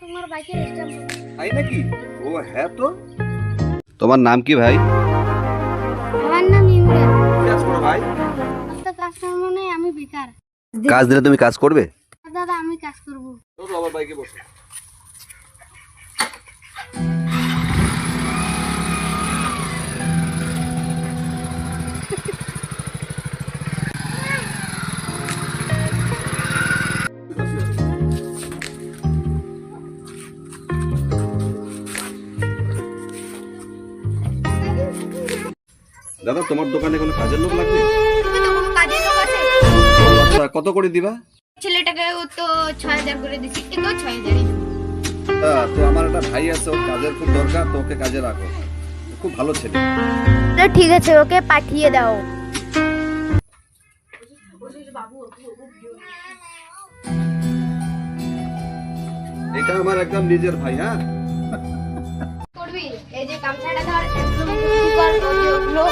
তোমার বাইকের স্ট্যাম্প। তাই নাকি? ও হ্যাঁ তো। তোমার নাম কি ভাই? আমার নাম ইমরান। কি কাজ করো ভাই? তো কাজ করবো না, আমি বেকার। কাজ দিলে তুমি কাজ করবে? দাদা আমি কাজ করবো। চলো আমার বাইকে বসো। দাদা তোমার দোকানে কোনো কাজের লোক লাগবে? কোনো কাজের লোক আছে? আচ্ছা কত করে দিবা? ছেলেটাকে ও তো 6000 করে দিছি, এতো 6000ই। তো আমার একটা ভাই আছে, ওর কাজের খুব দরকার, তো ওকে কাজে রাখো, খুব ভালো ছেলে। ঠিক আছে, ওকে পাঠিয়ে দাও। এটা আমার একদম নিজের ভাই। হ্যাঁ করবি এই যে গামছাটা ধর, একদম সুপার ওই যে ওগুলো